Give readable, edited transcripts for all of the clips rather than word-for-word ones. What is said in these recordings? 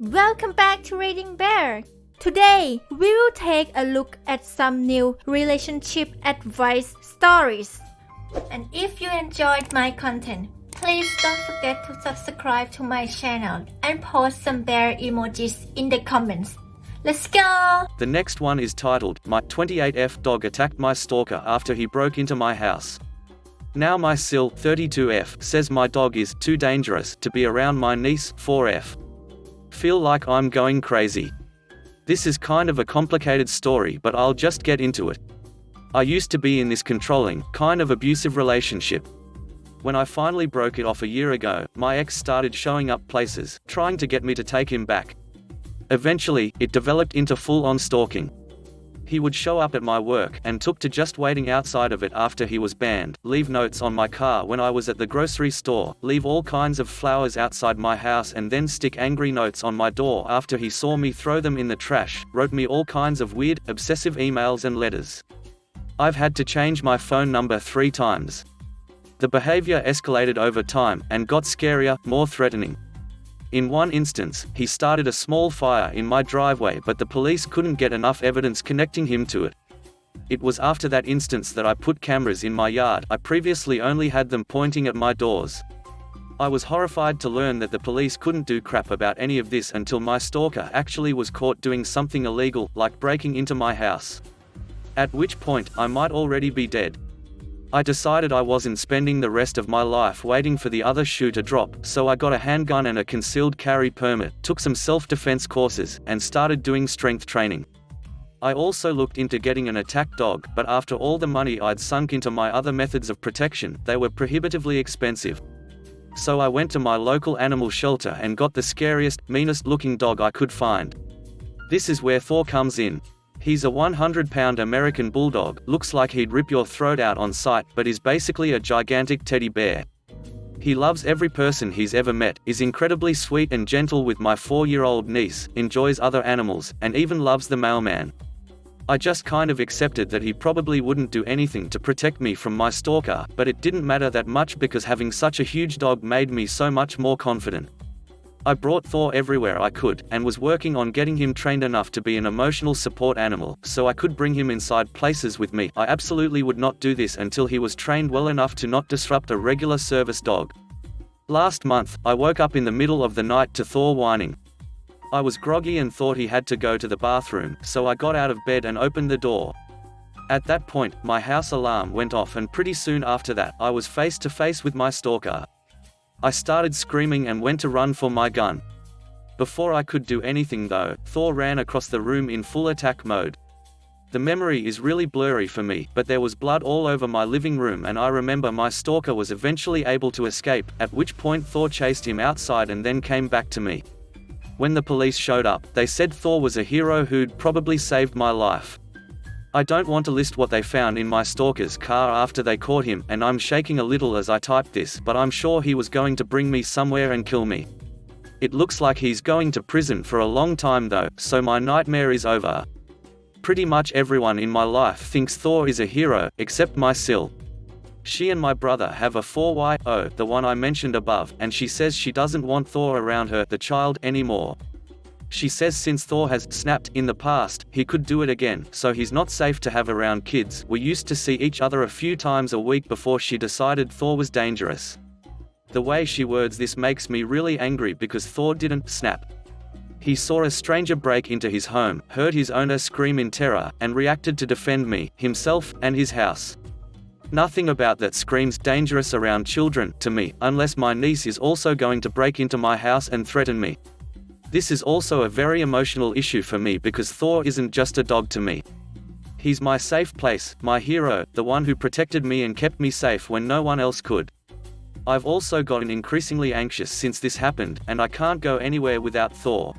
Welcome back to Reading Bear. Today, we will take a look at some new relationship advice stories. And if you enjoyed my content, please don't forget to subscribe to my channel and post some bear emojis in the comments. Let's go! The next one is titled, My 28F dog attacked my stalker after he broke into my house. Now my SIL, 32F, says my dog is too dangerous to be around my niece, 4F. Feel like I'm going crazy. This is kind of a complicated story, but I'll just get into it. I used to be in this controlling, kind of abusive relationship. When I finally broke it off a year ago, my ex started showing up places, trying to get me to take him back. Eventually, it developed into full-on stalking. He would show up at my work and took to just waiting outside of it after he was banned, leave notes on my car when I was at the grocery store, leave all kinds of flowers outside my house and then stick angry notes on my door after he saw me throw them in the trash, wrote me all kinds of weird, obsessive emails and letters. I've had to change my phone number 3 times. The behavior escalated over time and got scarier, more threatening. In one instance, he started a small fire in my driveway, but the police couldn't get enough evidence connecting him to it. It was after that instance that I put cameras in my yard. I previously only had them pointing at my doors. I was horrified to learn that the police couldn't do crap about any of this until my stalker actually was caught doing something illegal, like breaking into my house. At which point, I might already be dead. I decided I wasn't spending the rest of my life waiting for the other shoe to drop, so I got a handgun and a concealed carry permit, took some self-defense courses, and started doing strength training. I also looked into getting an attack dog, but after all the money I'd sunk into my other methods of protection, they were prohibitively expensive. So I went to my local animal shelter and got the scariest, meanest-looking dog I could find. This is where Thor comes in. He's a 100-pound American bulldog, looks like he'd rip your throat out on sight, but is basically a gigantic teddy bear. He loves every person he's ever met, is incredibly sweet and gentle with my 4-year-old niece, enjoys other animals, and even loves the mailman. I just kind of accepted that he probably wouldn't do anything to protect me from my stalker, but it didn't matter that much because having such a huge dog made me so much more confident. I brought Thor everywhere I could, and was working on getting him trained enough to be an emotional support animal, so I could bring him inside places with me. I absolutely would not do this until he was trained well enough to not disrupt a regular service dog. Last month, I woke up in the middle of the night to Thor whining. I was groggy and thought he had to go to the bathroom, so I got out of bed and opened the door. At that point, my house alarm went off, and pretty soon after that, I was face to face with my stalker. I started screaming and went to run for my gun. Before I could do anything though, Thor ran across the room in full attack mode. The memory is really blurry for me, but there was blood all over my living room, and I remember my stalker was eventually able to escape, at which point Thor chased him outside and then came back to me. When the police showed up, they said Thor was a hero who'd probably saved my life. I don't want to list what they found in my stalker's car after they caught him, and I'm shaking a little as I type this, but I'm sure he was going to bring me somewhere and kill me. It looks like he's going to prison for a long time though, so my nightmare is over. Pretty much everyone in my life thinks Thor is a hero, except my SIL. She and my brother have a 4YO, the one I mentioned above, and she says she doesn't want Thor around her, the child, anymore. She says since Thor has snapped in the past, he could do it again, so he's not safe to have around kids. We used to see each other a few times a week before she decided Thor was dangerous. The way she words this makes me really angry because Thor didn't snap. He saw a stranger break into his home, heard his owner scream in terror, and reacted to defend me, himself, and his house. Nothing about that screams dangerous around children to me, unless my niece is also going to break into my house and threaten me. This is also a very emotional issue for me because Thor isn't just a dog to me. He's my safe place, my hero, the one who protected me and kept me safe when no one else could. I've also gotten increasingly anxious since this happened, and I can't go anywhere without Thor.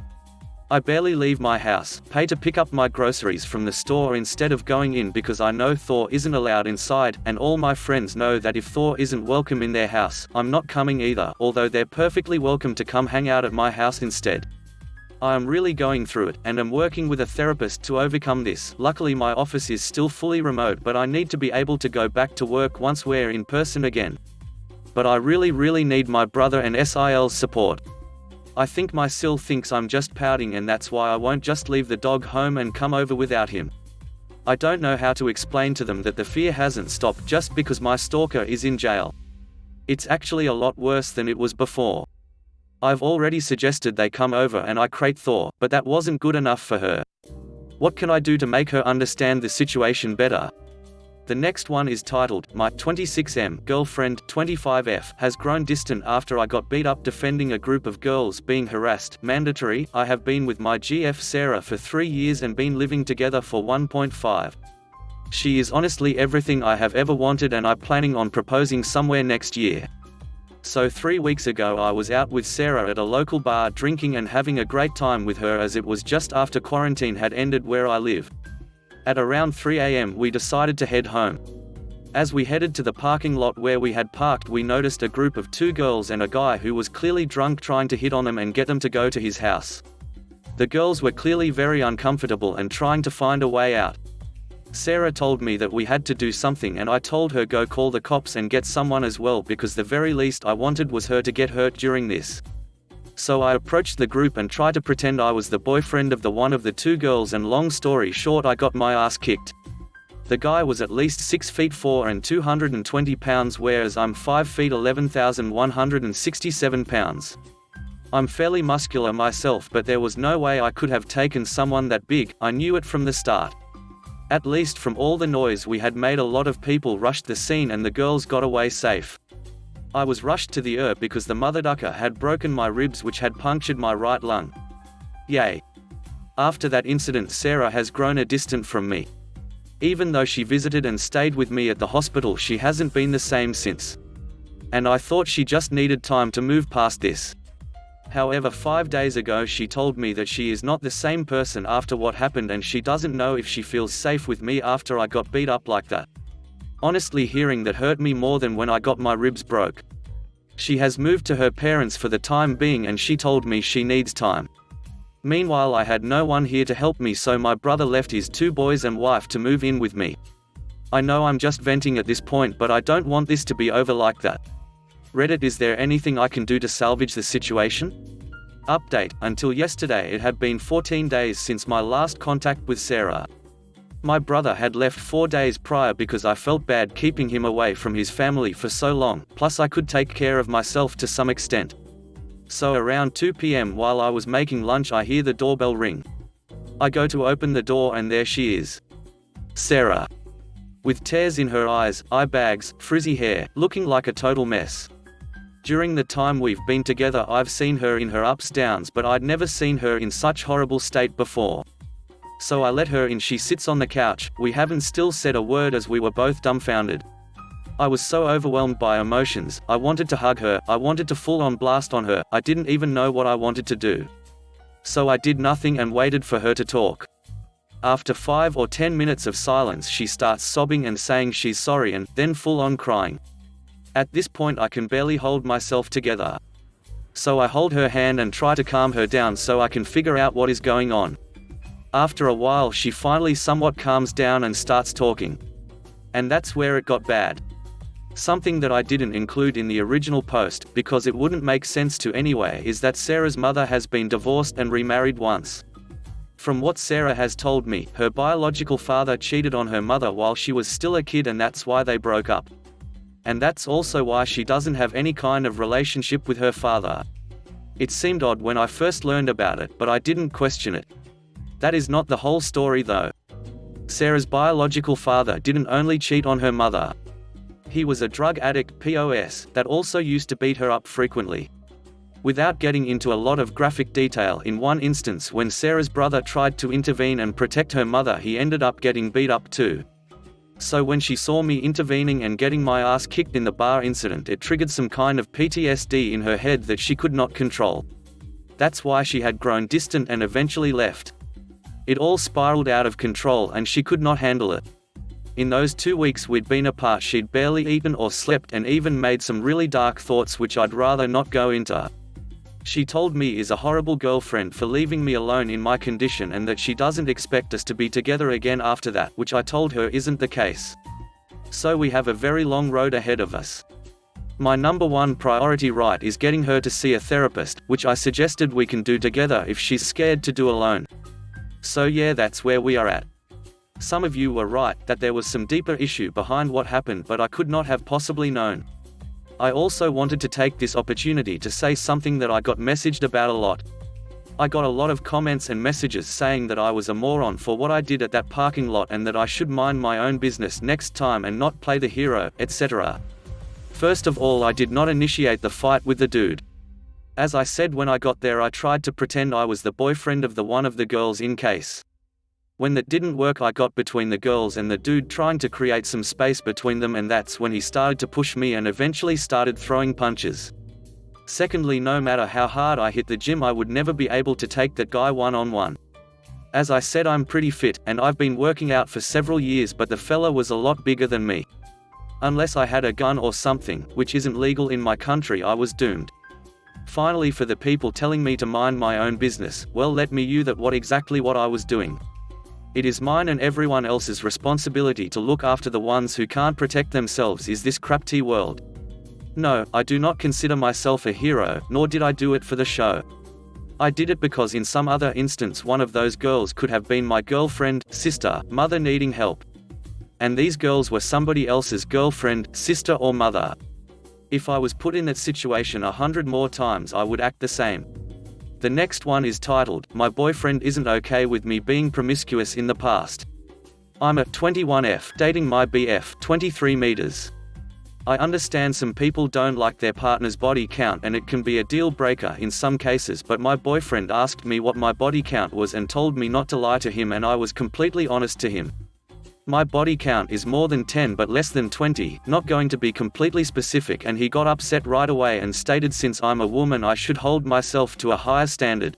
I barely leave my house, pay to pick up my groceries from the store instead of going in because I know Thor isn't allowed inside, and all my friends know that if Thor isn't welcome in their house, I'm not coming either, although they're perfectly welcome to come hang out at my house instead. I am really going through it, and am working with a therapist to overcome this. Luckily my office is still fully remote, but I need to be able to go back to work once we're in person again. But I really need my brother and SIL's support. I think my SIL thinks I'm just pouting, and that's why I won't just leave the dog home and come over without him. I don't know how to explain to them that the fear hasn't stopped just because my stalker is in jail. It's actually a lot worse than it was before. I've already suggested they come over and I crate Thor, but that wasn't good enough for her. What can I do to make her understand the situation better? The next one is titled, My 26M girlfriend 25F has grown distant after I got beat up defending a group of girls being harassed. Mandatory. I have been with my GF Sarah for 3 years and been living together for 1.5. She is honestly everything I have ever wanted, and I'm planning on proposing somewhere next year. So 3 weeks ago I was out with Sarah at a local bar drinking and having a great time with her, as it was just after quarantine had ended where I live. At around 3 AM we decided to head home. As we headed to the parking lot where we had parked, we noticed a group of 2 girls and a guy who was clearly drunk trying to hit on them and get them to go to his house. The girls were clearly very uncomfortable and trying to find a way out. Sarah told me that we had to do something, and I told her go call the cops and get someone as well, because the very least I wanted was her to get hurt during this. So I approached the group and tried to pretend I was the boyfriend of one of the 2 girls, and long story short, I got my ass kicked. The guy was at least 6 feet 4 and 220 pounds, whereas I'm 5 feet 11,167 pounds. I'm fairly muscular myself, but there was no way I could have taken someone that big. I knew it from the start. At least from all the noise we had made, a lot of people rushed the scene and the girls got away safe. I was rushed to the ER because the motherfucker had broken my ribs, which had punctured my right lung. Yay. After that incident, Sarah has grown distant from me. Even though she visited and stayed with me at the hospital, she hasn't been the same since. And I thought she just needed time to move past this. However, 5 days ago she told me that she is not the same person after what happened, and she doesn't know if she feels safe with me after I got beat up like that. Honestly, hearing that hurt me more than when I got my ribs broke. She has moved to her parents for the time being, and she told me she needs time. Meanwhile, I had no one here to help me, so my brother left his 2 boys and wife to move in with me. I know I'm just venting at this point, but I don't want this to be over like that. Reddit, is there anything I can do to salvage the situation? Update: until yesterday it had been 14 days since my last contact with Sarah. My brother had left 4 days prior because I felt bad keeping him away from his family for so long, plus I could take care of myself to some extent. So around 2 PM while I was making lunch, I hear the doorbell ring. I go to open the door and there she is. Sarah. With tears in her eyes, eye bags, frizzy hair, looking like a total mess. During the time we've been together I've seen her in her ups downs, but I'd never seen her in such horrible state before. So I let her in. She sits on the couch. We haven't still said a word as we were both dumbfounded. I was so overwhelmed by emotions. I wanted to hug her. I wanted to full on blast on her. I didn't even know what I wanted to do. So I did nothing and waited for her to talk. After 5 or 10 minutes of silence, she starts sobbing and saying she's sorry, and then full on crying. At this point I can barely hold myself together. So I hold her hand and try to calm her down so I can figure out what is going on. After a while she finally somewhat calms down and starts talking. And that's where it got bad. Something that I didn't include in the original post, because it wouldn't make sense to anyway, is that Sarah's mother has been divorced and remarried once. From what Sarah has told me, her biological father cheated on her mother while she was still a kid, and that's why they broke up. And that's also why she doesn't have any kind of relationship with her father. It seemed odd when I first learned about it, but I didn't question it. That is not the whole story though. Sarah's biological father didn't only cheat on her mother. He was a drug addict POS that also used to beat her up frequently. Without getting into a lot of graphic detail, in one instance when Sarah's brother tried to intervene and protect her mother, he ended up getting beat up too. So when she saw me intervening and getting my ass kicked in the bar incident, it triggered some kind of PTSD in her head that she could not control. That's why she had grown distant and eventually left. It all spiraled out of control and she could not handle it. In those 2 weeks we'd been apart, she'd barely eaten or slept and even made some really dark thoughts which I'd rather not go into. She told me is a horrible girlfriend for leaving me alone in my condition, and that she doesn't expect us to be together again after that, which I told her isn't the case. So we have a very long road ahead of us. My number one priority right is getting her to see a therapist, which I suggested we can do together if she's scared to do alone. So yeah, that's where we are at. Some of you were right, that there was some deeper issue behind what happened, but I could not have possibly known. I also wanted to take this opportunity to say something that I got messaged about a lot. I got a lot of comments and messages saying that I was a moron for what I did at that parking lot and that I should mind my own business next time and not play the hero, etc. First of all, I did not initiate the fight with the dude. As I said when I got there, I tried to pretend I was the boyfriend of one of the girls in case. When that didn't work, I got between the girls and the dude, trying to create some space between them, and that's when he started to push me and eventually started throwing punches. Secondly, no matter how hard I hit the gym, I would never be able to take that guy one-on-one. As I said, I'm pretty fit, and I've been working out for several years, but the fella was a lot bigger than me. Unless I had a gun or something, which isn't legal in my country, I was doomed. Finally, for the people telling me to mind my own business, well, let me you that exactly what I was doing. It is mine and everyone else's responsibility to look after the ones who can't protect themselves in this crapty world. No, I do not consider myself a hero, nor did I do it for the show. I did it because in some other instance one of those girls could have been my girlfriend, sister, mother needing help. And these girls were somebody else's girlfriend, sister or mother. If I was put in that situation 100 more times, I would act the same. The next one is titled, My Boyfriend Isn't Okay With Me Being Promiscuous in the Past. I'm a 21F, dating my BF, 23 meters. I understand some people don't like their partner's body count and it can be a deal breaker in some cases, but my boyfriend asked me what my body count was and told me not to lie to him, and I was completely honest to him. My body count is more than 10 but less than 20, not going to be completely specific, and he got upset right away and stated since I'm a woman I should hold myself to a higher standard.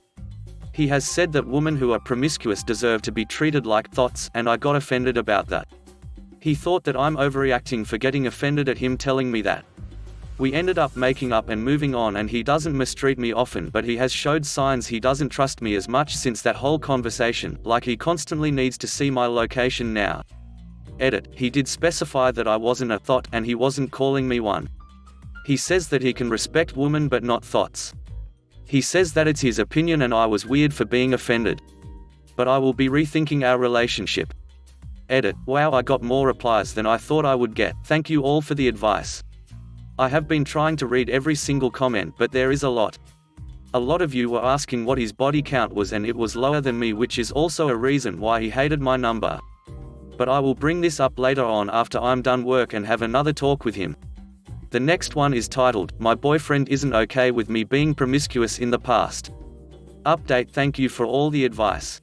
He has said that women who are promiscuous deserve to be treated like thoughts, and I got offended about that. He thought that I'm overreacting for getting offended at him telling me that. We ended up making up and moving on, and he doesn't mistreat me often, but he has showed signs he doesn't trust me as much since that whole conversation, like he constantly needs to see my location now. Edit, he did specify that I wasn't a thought and he wasn't calling me one. He says that he can respect women but not thoughts. He says that it's his opinion and I was weird for being offended. But I will be rethinking our relationship. Edit, wow, I got more replies than I thought I would get. Thank you all for the advice. I have been trying to read every single comment, but there is a lot. A lot of you were asking what his body count was, and it was lower than me, which is also a reason why he hated my number. But I will bring this up later on after I'm done work and have another talk with him. The next one is titled, My Boyfriend Isn't Okay With Me Being Promiscuous in the Past. Update, thank you for all the advice.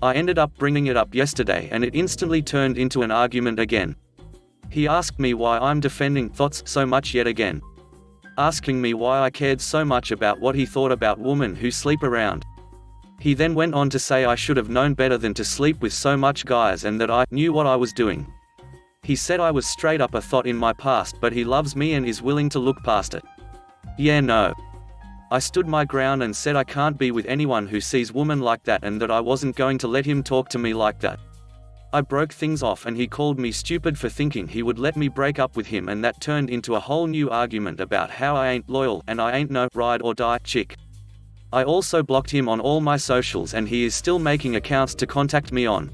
I ended up bringing it up yesterday and it instantly turned into an argument again. He asked me why I'm defending thoughts so much yet again. Asking me why I cared so much about what he thought about women who sleep around. He then went on to say I should have known better than to sleep with so much guys and that I knew what I was doing. He said I was straight up a thought in my past, but he loves me and is willing to look past it. Yeah, no. I stood my ground and said I can't be with anyone who sees women like that and that I wasn't going to let him talk to me like that. I broke things off and he called me stupid for thinking he would let me break up with him, and that turned into a whole new argument about how I ain't loyal and I ain't no ride or die chick. I also blocked him on all my socials and he is still making accounts to contact me on.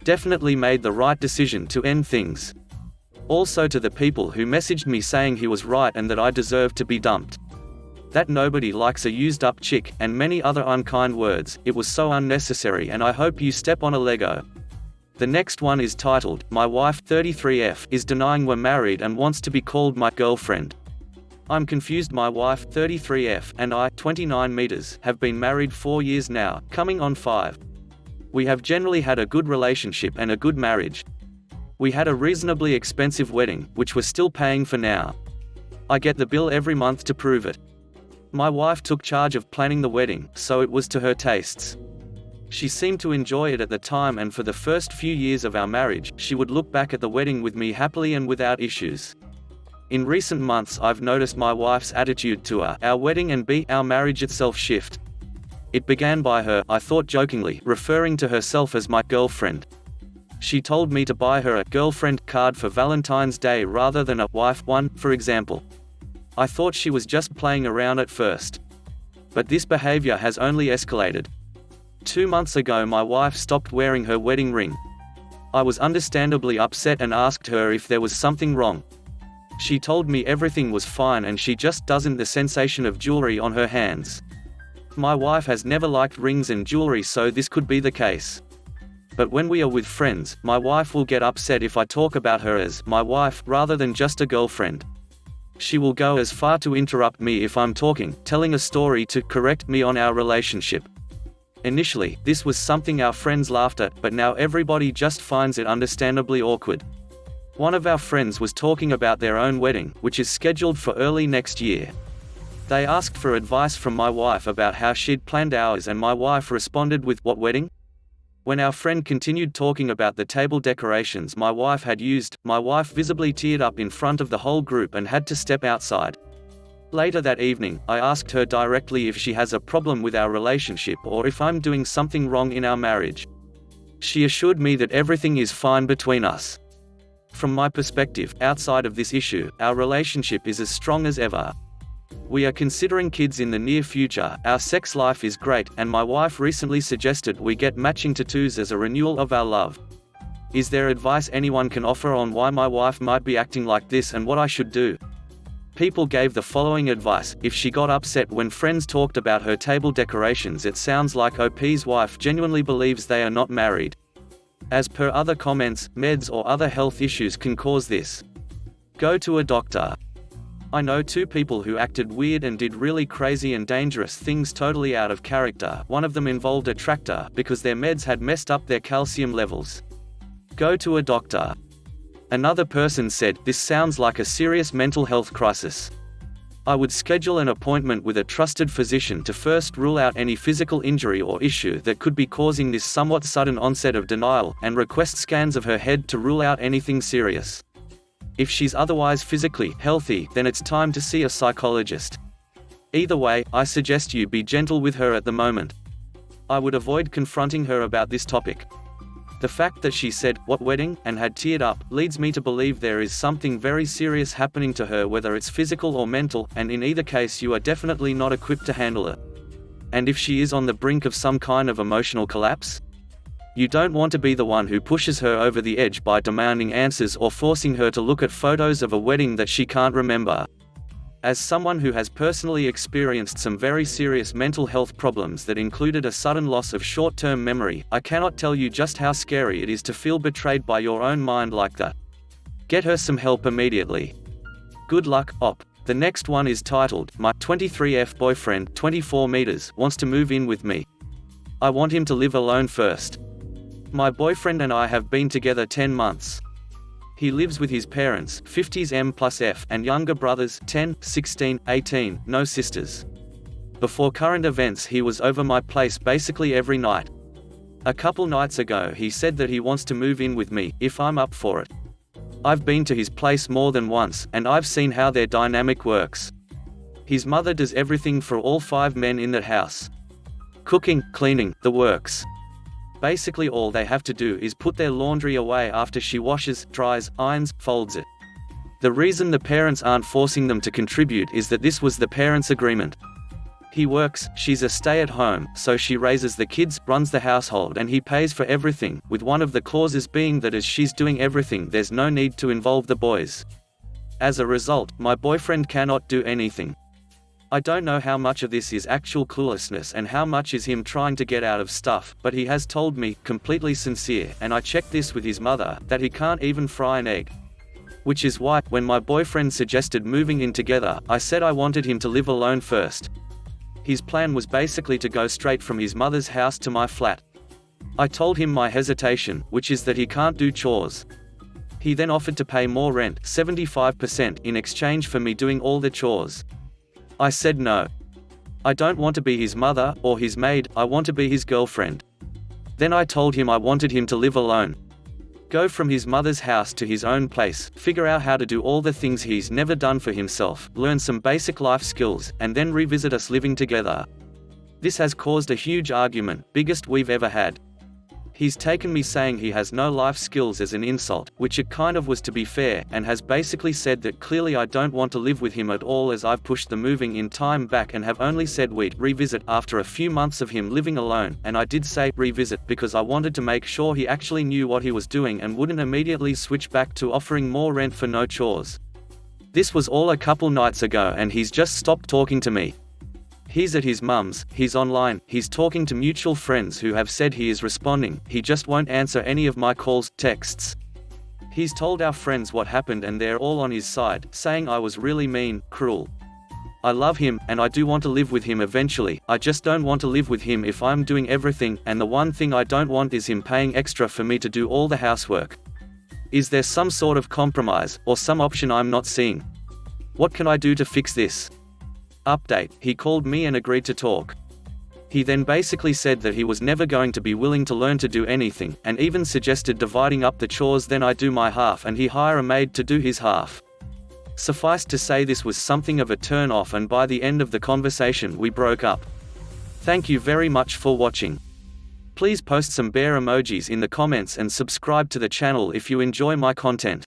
Definitely made the right decision to end things. Also to the people who messaged me saying he was right and that I deserved to be dumped. That nobody likes a used up chick, and many other unkind words, it was so unnecessary and I hope you step on a Lego. The next one is titled, My Wife 33F is denying we're married and wants to be called my girlfriend. I'm confused. My wife 33F and I 29 meters have been married 4 years now, coming on 5. We have generally had a good relationship and a good marriage. We had a reasonably expensive wedding, which we're still paying for now. I get the bill every month to prove it. My wife took charge of planning the wedding, so it was to her tastes. She seemed to enjoy it at the time, and for the first few years of our marriage, she would look back at the wedding with me happily and without issues. In recent months I've noticed my wife's attitude to our wedding and our marriage itself shift. It began by her, I thought jokingly, referring to herself as my girlfriend. She told me to buy her a girlfriend card for Valentine's Day rather than a wife one, for example. I thought she was just playing around at first. But this behavior has only escalated. 2 months ago my wife stopped wearing her wedding ring. I was understandably upset and asked her if there was something wrong. She told me everything was fine and she just doesn't the sensation of jewelry on her hands. My wife has never liked rings and jewelry, so this could be the case. But when we are with friends, my wife will get upset if I talk about her as my wife rather than just a girlfriend. She will go as far to interrupt me if I'm talking, telling a story to correct me on our relationship. Initially, this was something our friends laughed at, but now everybody just finds it understandably awkward. One of our friends was talking about their own wedding, which is scheduled for early next year. They asked for advice from my wife about how she'd planned ours, and my wife responded with, "What wedding?" When our friend continued talking about the table decorations my wife had used, my wife visibly teared up in front of the whole group and had to step outside. Later that evening, I asked her directly if she has a problem with our relationship or if I'm doing something wrong in our marriage. She assured me that everything is fine between us. From my perspective, outside of this issue, our relationship is as strong as ever. We are considering kids in the near future, our sex life is great, and my wife recently suggested we get matching tattoos as a renewal of our love. Is there advice anyone can offer on why my wife might be acting like this and what I should do? People gave the following advice: if she got upset when friends talked about her table decorations, it sounds like OP's wife genuinely believes they are not married. As per other comments, meds or other health issues can cause this. Go to a doctor. I know 2 people who acted weird and did really crazy and dangerous things totally out of character. One of them involved a tractor because their meds had messed up their calcium levels. Go to a doctor. Another person said, "This sounds like a serious mental health crisis. I would schedule an appointment with a trusted physician to first rule out any physical injury or issue that could be causing this somewhat sudden onset of denial, and request scans of her head to rule out anything serious. If she's otherwise physically healthy, then it's time to see a psychologist. Either way, I suggest you be gentle with her at the moment. I would avoid confronting her about this topic." The fact that she said, "What wedding?" and had teared up, leads me to believe there is something very serious happening to her, whether it's physical or mental, and in either case you are definitely not equipped to handle it. And if she is on the brink of some kind of emotional collapse? You don't want to be the one who pushes her over the edge by demanding answers or forcing her to look at photos of a wedding that she can't remember. As someone who has personally experienced some very serious mental health problems that included a sudden loss of short-term memory, I cannot tell you just how scary it is to feel betrayed by your own mind like that. Get her some help immediately. Good luck, Op. The next one is titled, "My 23F boyfriend, 24 meters, wants to move in with me. I want him to live alone first. My boyfriend and I have been together 10 months. He lives with his parents, 50s M+F, and younger brothers, 10, 16, 18, no sisters. Before current events he was over my place basically every night. A couple nights ago he said that he wants to move in with me, if I'm up for it. I've been to his place more than once, and I've seen how their dynamic works. His mother does everything for all 5 men in that house. Cooking, cleaning, the works. Basically all they have to do is put their laundry away after she washes, dries, irons, folds it. The reason the parents aren't forcing them to contribute is that this was the parents' agreement. He works, she's a stay-at-home, so she raises the kids, runs the household, and he pays for everything, with one of the clauses being that as she's doing everything there's no need to involve the boys. As a result, my boyfriend cannot do anything. I don't know how much of this is actual cluelessness and how much is him trying to get out of stuff, but he has told me, completely sincere, and I checked this with his mother, that he can't even fry an egg. Which is why, when my boyfriend suggested moving in together, I said I wanted him to live alone first. His plan was basically to go straight from his mother's house to my flat. I told him my hesitation, which is that he can't do chores. He then offered to pay more rent, 75%, in exchange for me doing all the chores. I said no. I don't want to be his mother, or his maid, I want to be his girlfriend. Then I told him I wanted him to live alone. Go from his mother's house to his own place, figure out how to do all the things he's never done for himself, learn some basic life skills, and then revisit us living together. This has caused a huge argument, biggest we've ever had. He's taken me saying he has no life skills as an insult, which it kind of was to be fair, and has basically said that clearly I don't want to live with him at all as I've pushed the moving in time back and have only said we'd revisit after a few months of him living alone, and I did say revisit because I wanted to make sure he actually knew what he was doing and wouldn't immediately switch back to offering more rent for no chores. This was all a couple nights ago and he's just stopped talking to me. He's at his mum's, he's online, he's talking to mutual friends who have said he is responding, he just won't answer any of my calls, texts. He's told our friends what happened and they're all on his side, saying I was really mean, cruel. I love him, and I do want to live with him eventually, I just don't want to live with him if I'm doing everything, and the one thing I don't want is him paying extra for me to do all the housework. Is there some sort of compromise, or some option I'm not seeing? What can I do to fix this? Update: he called me and agreed to talk. He then basically said that he was never going to be willing to learn to do anything, and even suggested dividing up the chores, then I do my half and he hire a maid to do his half. Suffice to say this was something of a turn-off, and by the end of the conversation we broke up. Thank you very much for watching. Please post some bear emojis in the comments and subscribe to the channel if you enjoy my content.